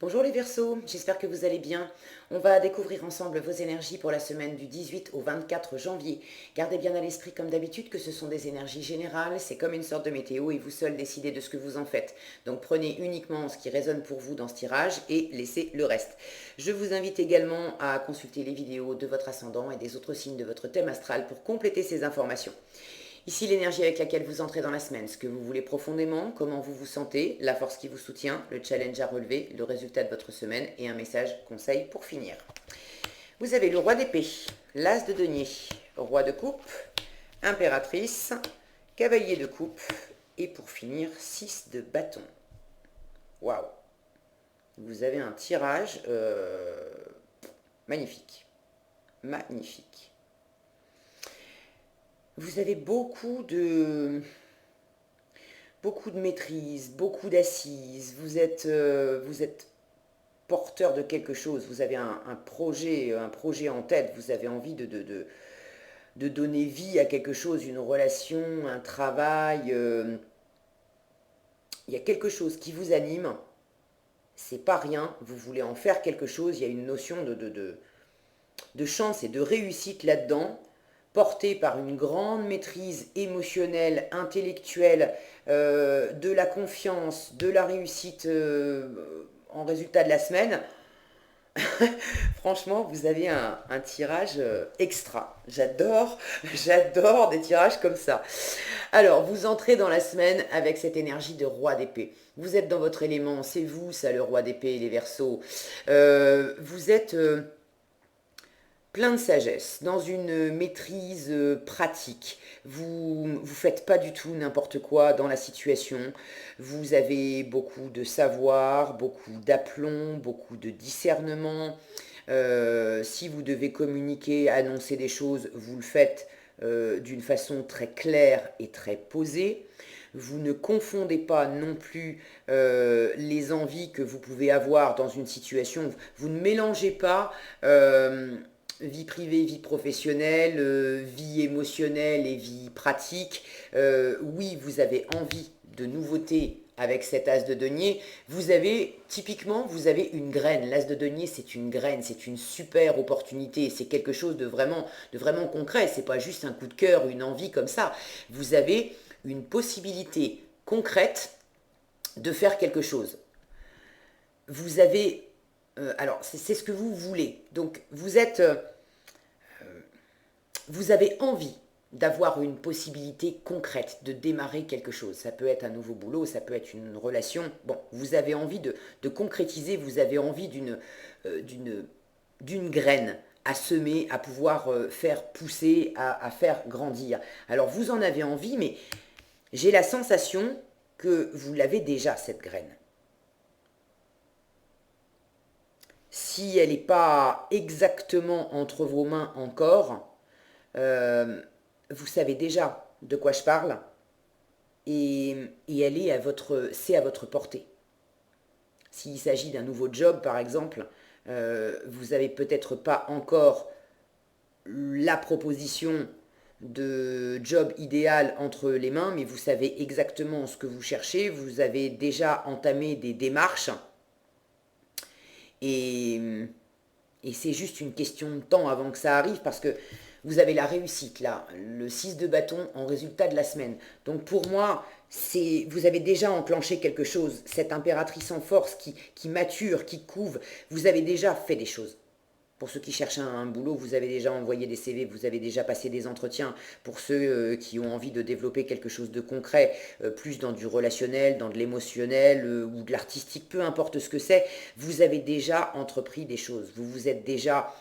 Bonjour les Verseaux, j'espère que vous allez bien. On va découvrir ensemble vos énergies pour la semaine du 18 au 24 janvier. Gardez bien à l'esprit comme d'habitude que ce sont des énergies générales, c'est comme une sorte de météo et vous seul décidez de ce que vous en faites. Donc prenez uniquement ce qui résonne pour vous dans ce tirage et laissez le reste. Je vous invite également à consulter les vidéos de votre ascendant et des autres signes de votre thème astral pour compléter ces informations. Ici l'énergie avec laquelle vous entrez dans la semaine, ce que vous voulez profondément, comment vous vous sentez, la force qui vous soutient, le challenge à relever, le résultat de votre semaine et un message conseil pour finir. Vous avez le roi d'épée, l'as de denier, roi de coupe, impératrice, cavalier de coupe et pour finir 6 de bâton. Waouh. Vous avez un tirage magnifique. Magnifique. Vous avez beaucoup de maîtrise, beaucoup d'assises, vous êtes porteur de quelque chose, vous avez un projet en tête, vous avez envie de donner vie à quelque chose, une relation, un travail, il y a quelque chose qui vous anime, c'est pas rien, vous voulez en faire quelque chose, il y a une notion de chance et de réussite là-dedans, porté par une grande maîtrise émotionnelle, intellectuelle, de la confiance, de la réussite en résultat de la semaine. Franchement, vous avez un tirage extra. J'adore des tirages comme ça. Alors, vous entrez dans la semaine avec cette énergie de roi d'épée. Vous êtes dans votre élément, c'est vous, ça, le roi d'épée, les Verseaux. Vous êtes plein de sagesse, dans une maîtrise pratique. Vous ne faites pas du tout n'importe quoi dans la situation. Vous avez beaucoup de savoir, beaucoup d'aplomb, beaucoup de discernement. Si vous devez communiquer, annoncer des choses, vous le faites d'une façon très claire et très posée. Vous ne confondez pas non plus les envies que vous pouvez avoir dans une situation. Vous ne mélangez pas vie privée, vie professionnelle, vie émotionnelle et vie pratique. Oui, vous avez envie de nouveautés avec cet as de denier. Vous avez, typiquement, vous avez une graine. L'as de denier, c'est une graine, c'est une super opportunité, c'est quelque chose de vraiment concret. C'est pas juste un coup de cœur, une envie comme ça. Vous avez une possibilité concrète de faire quelque chose. Vous avez alors, c'est ce que vous voulez. Donc, vous avez envie d'avoir une possibilité concrète de démarrer quelque chose. Ça peut être un nouveau boulot, ça peut être une relation. Bon, vous avez envie de concrétiser, vous avez envie d'une graine à semer, à pouvoir faire pousser, à faire grandir. Alors, vous en avez envie, mais j'ai la sensation que vous l'avez déjà, cette graine. Si elle n'est pas exactement entre vos mains encore, vous savez déjà de quoi je parle et elle est c'est à votre portée. S'il s'agit d'un nouveau job, par exemple, vous n'avez peut-être pas encore la proposition de job idéal entre les mains, mais vous savez exactement ce que vous cherchez, vous avez déjà entamé des démarches et, et c'est juste une question de temps avant que ça arrive parce que vous avez la réussite là, le 6 de bâton en résultat de la semaine. Donc pour moi, vous avez déjà enclenché quelque chose, cette impératrice en force qui mature, qui couve, vous avez déjà fait des choses. Pour ceux qui cherchent un boulot, vous avez déjà envoyé des CV, vous avez déjà passé des entretiens. Pour ceux qui ont envie de développer quelque chose de concret, plus dans du relationnel, dans de l'émotionnel ou de l'artistique, peu importe ce que c'est, vous avez déjà entrepris des choses. Vous vous êtes déjà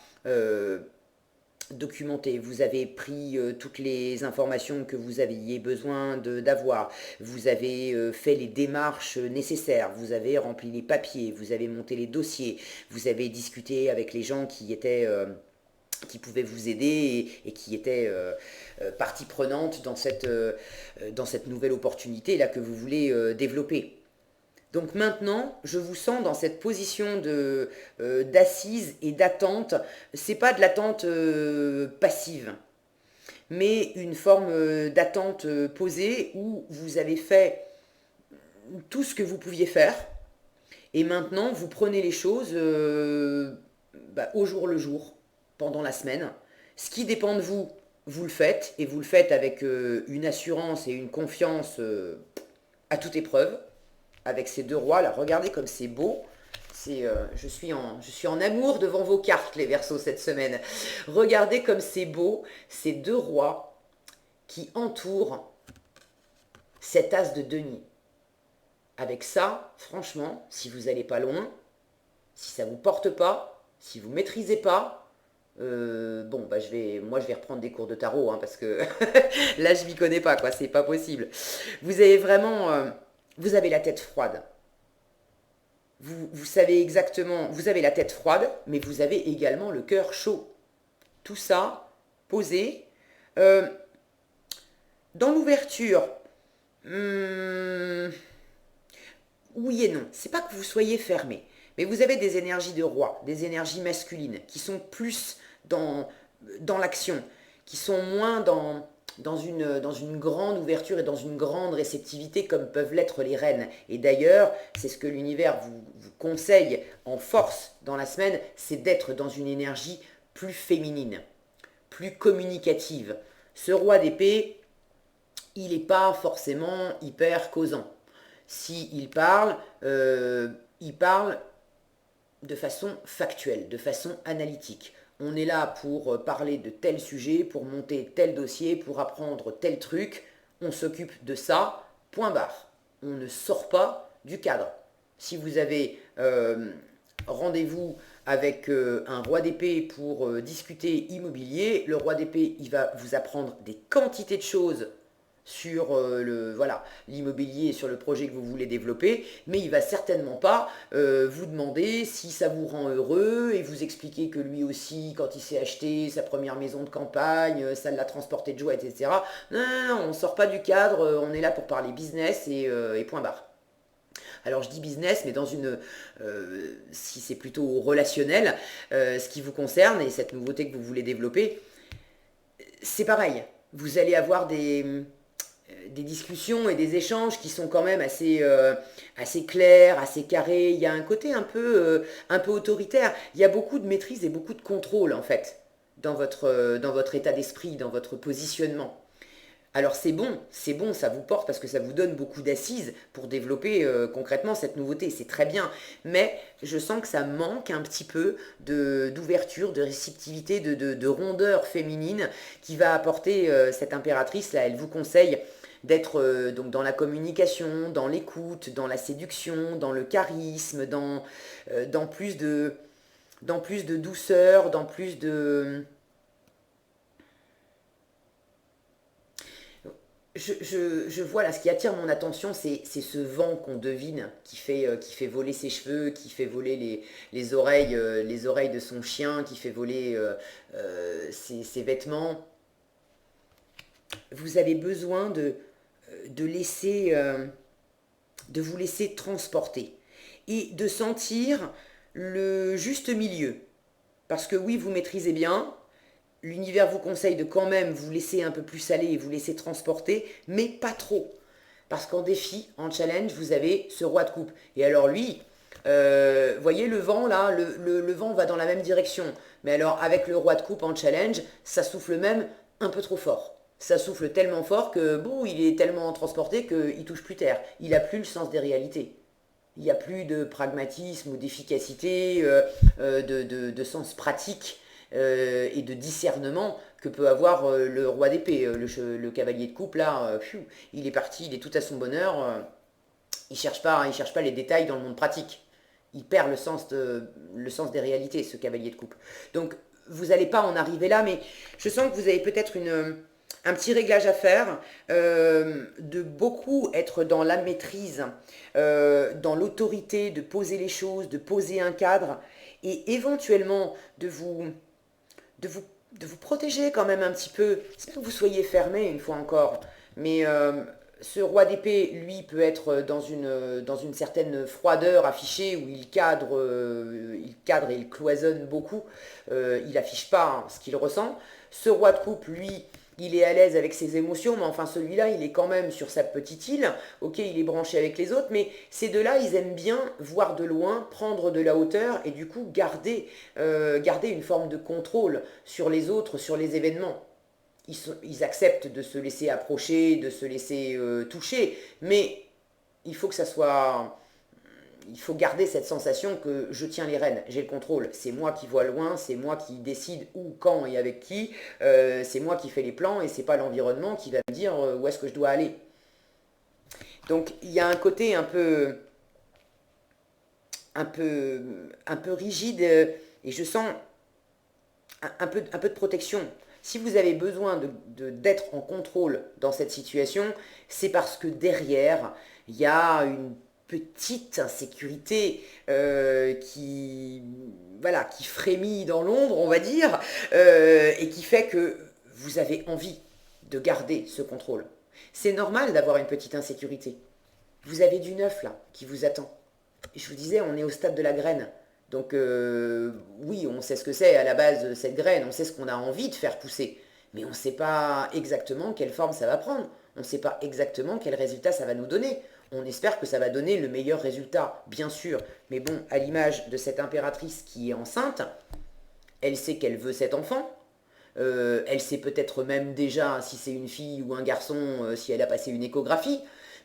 documenté, vous avez pris toutes les informations que vous aviez besoin d'avoir, vous avez fait les démarches nécessaires, vous avez rempli les papiers, vous avez monté les dossiers, vous avez discuté avec les gens qui pouvaient vous aider et qui étaient partie prenante dans cette nouvelle opportunité là que vous voulez développer. Donc maintenant, je vous sens dans cette position d'assise et d'attente. C'est pas de l'attente passive, mais une forme d'attente posée où vous avez fait tout ce que vous pouviez faire Et maintenant, vous prenez les choses au jour le jour, pendant la semaine. Ce qui dépend de vous, vous le faites, et vous le faites avec une assurance et une confiance à toute épreuve, avec ces deux rois là. Regardez comme c'est beau. Je suis en amour devant vos cartes, les Verseaux, cette semaine. Regardez comme c'est beau, ces deux rois qui entourent cet as de denier. Avec ça, franchement, si vous n'allez pas loin, si ça ne vous porte pas, si vous ne maîtrisez pas, moi je vais reprendre des cours de tarot, hein, parce que là je m'y connais pas, quoi, c'est pas possible. Vous avez vraiment, vous avez la tête froide. Vous savez exactement, vous avez la tête froide, mais vous avez également le cœur chaud. Tout ça, posé. Euh, dans l'ouverture, hum, oui et non. C'est pas que vous soyez fermé, mais vous avez des énergies de roi, des énergies masculines, qui sont plus dans l'action, qui sont moins dans une grande ouverture et dans une grande réceptivité comme peuvent l'être les reines. Et d'ailleurs, c'est ce que l'univers vous conseille en force dans la semaine, c'est d'être dans une énergie plus féminine, plus communicative. Ce roi d'épée, il n'est pas forcément hyper causant. S'il parle, il parle de façon factuelle, de façon analytique. On est là pour parler de tel sujet, pour monter tel dossier, pour apprendre tel truc. On s'occupe de ça, point barre. On ne sort pas du cadre. Si vous avez rendez-vous avec un roi d'épée pour discuter immobilier, le roi d'épée, il va vous apprendre des quantités de choses sur l'immobilier et sur le projet que vous voulez développer, mais il va certainement pas vous demander si ça vous rend heureux et vous expliquer que lui aussi, quand il s'est acheté sa première maison de campagne, ça l'a transporté de joie, etc. Non, non, non, on ne sort pas du cadre, on est là pour parler business et point barre. Alors je dis business, mais si c'est plutôt relationnel, ce qui vous concerne et cette nouveauté que vous voulez développer, c'est pareil. Vous allez avoir des discussions et des échanges qui sont quand même assez clairs, assez carrés. Il y a un côté un peu autoritaire. Il y a beaucoup de maîtrise et beaucoup de contrôle en fait dans votre état d'esprit, dans votre positionnement. Alors c'est bon, ça vous porte parce que ça vous donne beaucoup d'assises pour développer concrètement cette nouveauté, c'est très bien. Mais je sens que ça manque un petit peu d'ouverture, de réceptivité, de rondeur féminine qui va apporter cette impératrice là. Elle vous conseille d'être donc dans la communication, dans l'écoute, dans la séduction, dans le charisme, dans dans plus de douceur, dans plus de je vois là, ce qui attire mon attention, c'est ce vent qu'on devine qui fait voler ses cheveux, qui fait voler les oreilles de son chien, qui fait voler ses vêtements. Vous avez besoin de laisser, de vous laisser transporter et de sentir le juste milieu. Parce que oui, vous maîtrisez bien, l'univers vous conseille de quand même vous laisser un peu plus aller et vous laisser transporter, mais pas trop. Parce qu'en défi, en challenge, vous avez ce roi de coupe. Et alors lui, voyez le vent là, le vent va dans la même direction. Mais alors avec le roi de coupe en challenge, ça souffle même un peu trop fort. Ça souffle tellement fort que bon, il est tellement transporté qu'il touche plus terre. Il n'a plus le sens des réalités. Il n'y a plus de pragmatisme ou d'efficacité, de sens pratique et de discernement que peut avoir le roi d'épée. Le cavalier de coupe, là, il est parti, il est tout à son bonheur. Il cherche pas les détails dans le monde pratique. Il perd le sens des réalités, ce cavalier de coupe. Donc, vous n'allez pas en arriver là, mais je sens que vous avez peut-être un petit réglage à faire, de beaucoup être dans la maîtrise, dans l'autorité, de poser les choses, de poser un cadre, et éventuellement de vous, de vous protéger quand même un petit peu. C'est pas que vous soyez fermé une fois encore, mais ce roi d'épée, lui, peut être dans une certaine froideur affichée où il cadre et il cloisonne beaucoup. Il affiche pas hein, ce qu'il ressent. Ce roi de coupe, lui, il est à l'aise avec ses émotions, mais enfin celui-là, il est quand même sur sa petite île. Ok, il est branché avec les autres, mais ces deux-là, ils aiment bien voir de loin, prendre de la hauteur et du coup garder une forme de contrôle sur les autres, sur les événements. Ils acceptent de se laisser approcher, de se laisser toucher, mais il faut que ça soit il faut garder cette sensation que je tiens les rênes, j'ai le contrôle. C'est moi qui vois loin, c'est moi qui décide où, quand et avec qui. C'est moi qui fais les plans et c'est pas l'environnement qui va me dire où est-ce que je dois aller. Donc il y a un côté un peu rigide et je sens un peu de protection. Si vous avez besoin d'être en contrôle dans cette situation, c'est parce que derrière, il y a une petite insécurité voilà, qui frémit dans l'ombre, on va dire, et qui fait que vous avez envie de garder ce contrôle. C'est normal d'avoir une petite insécurité. Vous avez du neuf là qui vous attend. Et je vous disais, on est au stade de la graine. Donc oui, on sait ce que c'est à la base cette graine, on sait ce qu'on a envie de faire pousser, mais on ne sait pas exactement quelle forme ça va prendre, on ne sait pas exactement quel résultat ça va nous donner. On espère que ça va donner le meilleur résultat, bien sûr, mais bon, à l'image de cette impératrice qui est enceinte, elle sait qu'elle veut cet enfant, elle sait peut-être même déjà si c'est une fille ou un garçon, si elle a passé une échographie.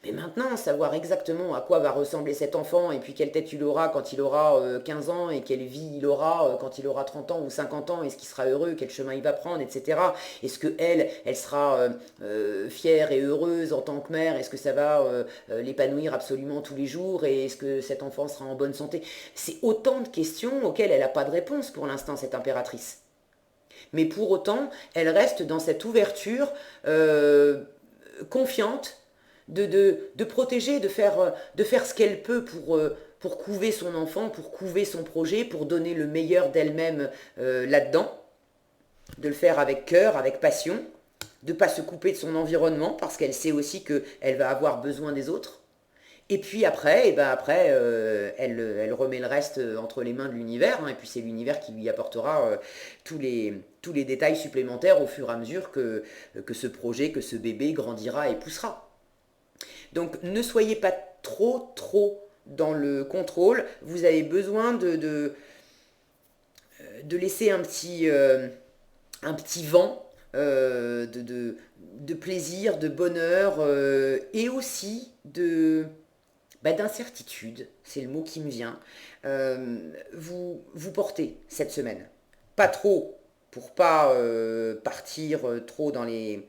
Mais maintenant, savoir exactement à quoi va ressembler cet enfant et puis quelle tête il aura quand il aura 15 ans et quelle vie il aura quand il aura 30 ans ou 50 ans, est-ce qu'il sera heureux, quel chemin il va prendre, etc. Est-ce que elle sera fière et heureuse en tant que mère, est-ce que ça va l'épanouir absolument tous les jours et est-ce que cet enfant sera en bonne santé? C'est autant de questions auxquelles elle n'a pas de réponse pour l'instant, cette impératrice. Mais pour autant, elle reste dans cette ouverture confiante de protéger, de faire ce qu'elle peut pour couver son enfant, pour couver son projet, pour donner le meilleur d'elle-même là-dedans, de le faire avec cœur, avec passion, de ne pas se couper de son environnement parce qu'elle sait aussi qu'elle va avoir besoin des autres. Et puis après, elle remet le reste entre les mains de l'univers, hein, et puis c'est l'univers qui lui apportera tous les détails supplémentaires au fur et à mesure que ce projet, que ce bébé grandira et poussera. Donc ne soyez pas trop dans le contrôle, vous avez besoin de laisser un petit vent de plaisir, de bonheur et aussi d'incertitude, c'est le mot qui me vient, vous portez cette semaine. Pas trop pour pas partir trop dans des,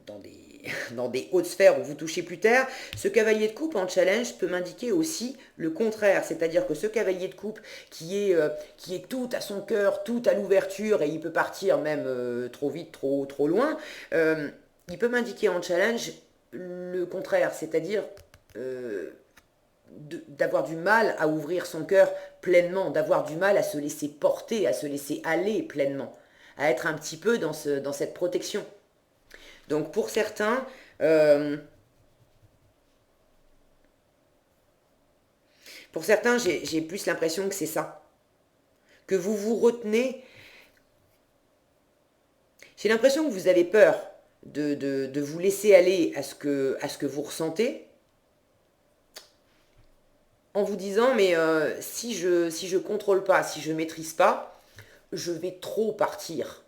dans des hautes sphères où vous touchez plus terre. Ce cavalier de coupe en challenge peut m'indiquer aussi le contraire, c'est-à-dire que ce cavalier de coupe qui est tout à son cœur, tout à l'ouverture, et il peut partir même trop vite, trop loin, il peut m'indiquer en challenge le contraire, c'est-à-dire d'avoir du mal à ouvrir son cœur pleinement, d'avoir du mal à se laisser porter, à se laisser aller pleinement, à être un petit peu dans cette protection. Donc pour certains, j'ai plus l'impression que c'est ça. Que vous vous retenez. J'ai l'impression que vous avez peur de vous laisser aller à ce que vous ressentez, en vous disant, mais si je contrôle pas, si je maîtrise pas, je vais trop partir.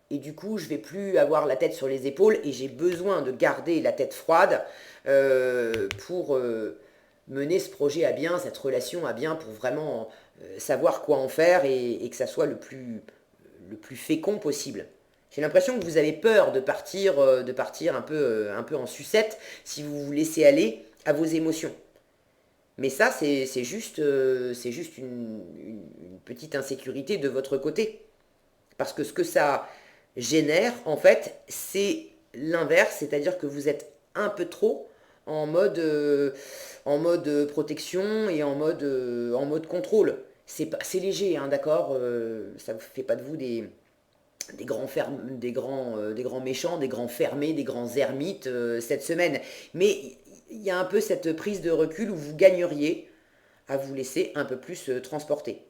Et du coup, je vais plus avoir la tête sur les épaules et j'ai besoin de garder la tête froide pour mener ce projet à bien, cette relation à bien, pour vraiment savoir quoi en faire et que ça soit le plus fécond possible. J'ai l'impression que vous avez peur de partir un peu en sucette si vous vous laissez aller à vos émotions. Mais ça, c'est juste une petite insécurité de votre côté. Parce que ce que ça génère, en fait, c'est l'inverse, c'est-à-dire que vous êtes un peu trop en mode protection et en mode contrôle. C'est léger, hein, d'accord, ça ne fait pas de vous des grands méchants, des grands fermés, des grands ermites cette semaine. Mais il y a un peu cette prise de recul où vous gagneriez à vous laisser un peu plus transporter.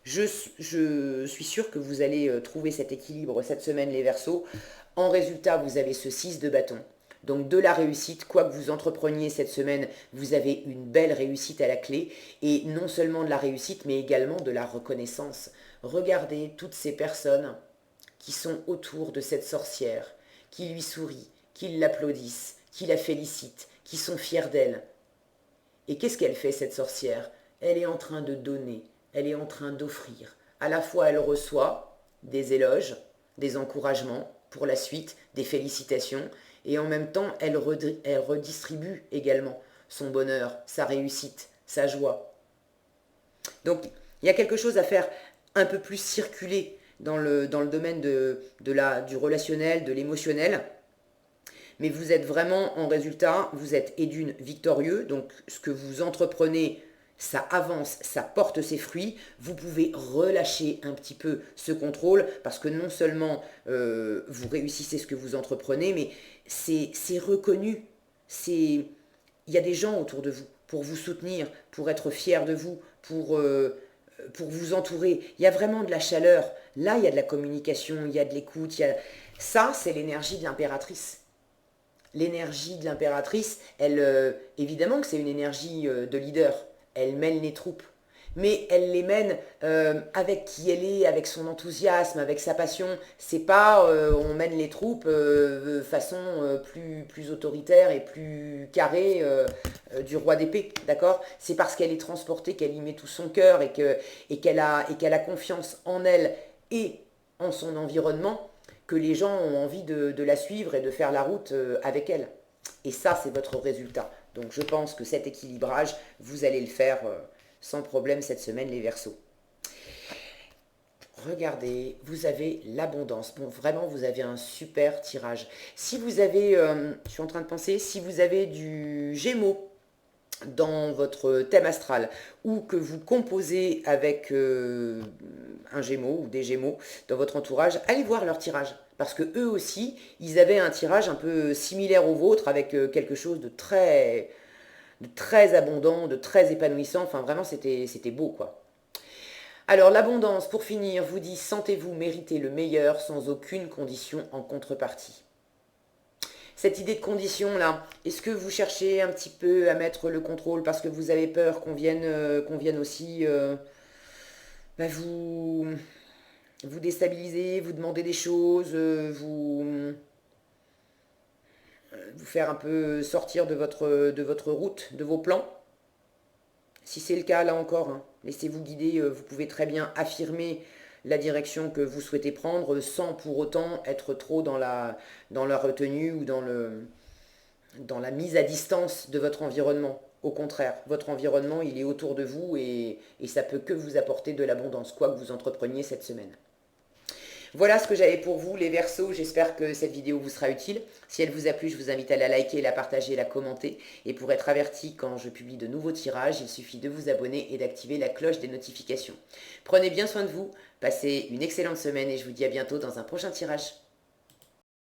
Je suis sûre que vous allez trouver cet équilibre cette semaine, les Verseaux. En résultat, vous avez ce 6 de bâton. Donc de la réussite, quoi que vous entrepreniez cette semaine, vous avez une belle réussite à la clé. Et non seulement de la réussite, mais également de la reconnaissance. Regardez toutes ces personnes qui sont autour de cette sorcière, qui lui sourient, qui l'applaudissent, qui la félicitent, qui sont fiers d'elle. Et qu'est-ce qu'elle fait, cette sorcière? Elle est en train de donner, elle est en train d'offrir. À la fois, elle reçoit des éloges, des encouragements pour la suite, des félicitations, et en même temps, elle redistribue également son bonheur, sa réussite, sa joie. Donc, il y a quelque chose à faire un peu plus circuler dans le domaine du relationnel, de l'émotionnel, mais vous êtes vraiment en résultat, vous êtes et d'une victorieux, donc ce que vous entreprenez, ça avance, ça porte ses fruits, vous pouvez relâcher un petit peu ce contrôle, parce que non seulement vous réussissez ce que vous entreprenez, mais c'est reconnu, il y a des gens autour de vous pour vous soutenir, pour être fiers de vous, pour vous entourer. Il y a vraiment de la chaleur, là il y a de la communication, il y a de l'écoute, ça c'est l'énergie de l'impératrice. L'énergie de l'impératrice, évidemment que c'est une énergie de leader. Elle mène les troupes. Mais elle les mène avec qui elle est, avec son enthousiasme, avec sa passion. C'est pas on mène les troupes de façon plus autoritaire et plus carrée du roi d'épée, d'accord? C'est parce qu'elle est transportée, qu'elle y met tout son cœur et qu'elle a confiance en elle et en son environnement, que les gens ont envie de la suivre et de faire la route avec elle. Et ça, c'est votre résultat. Donc je pense que cet équilibrage, vous allez le faire sans problème cette semaine, les Verseaux. Regardez, vous avez l'abondance. Bon, vraiment, vous avez un super tirage. Si vous avez, je suis en train de penser, si vous avez du Gémeaux dans votre thème astral ou que vous composez avec un Gémeaux ou des Gémeaux dans votre entourage, allez voir leur tirage. Parce que eux aussi, ils avaient un tirage un peu similaire au vôtre avec quelque chose de très abondant, de très épanouissant. Enfin, vraiment, c'était beau, quoi. Alors, l'abondance, pour finir, vous dit: sentez-vous mériter le meilleur sans aucune condition en contrepartie. Cette idée de condition là, est-ce que vous cherchez un petit peu à mettre le contrôle parce que vous avez peur qu'on vienne aussi vous déstabiliser, vous demander des choses, vous faire un peu sortir de votre route, de vos plans? Si c'est le cas, là encore, hein, laissez-vous guider, vous pouvez très bien affirmer la direction que vous souhaitez prendre sans pour autant être trop dans la retenue ou dans la mise à distance de votre environnement. Au contraire, votre environnement, il est autour de vous et ça peut que vous apporter de l'abondance, quoi que vous entrepreniez cette semaine. Voilà ce que j'avais pour vous, les Verseaux. J'espère que cette vidéo vous sera utile. Si elle vous a plu, je vous invite à la liker, la partager, la commenter. Et pour être averti quand je publie de nouveaux tirages, il suffit de vous abonner et d'activer la cloche des notifications. Prenez bien soin de vous, passez une excellente semaine et je vous dis à bientôt dans un prochain tirage.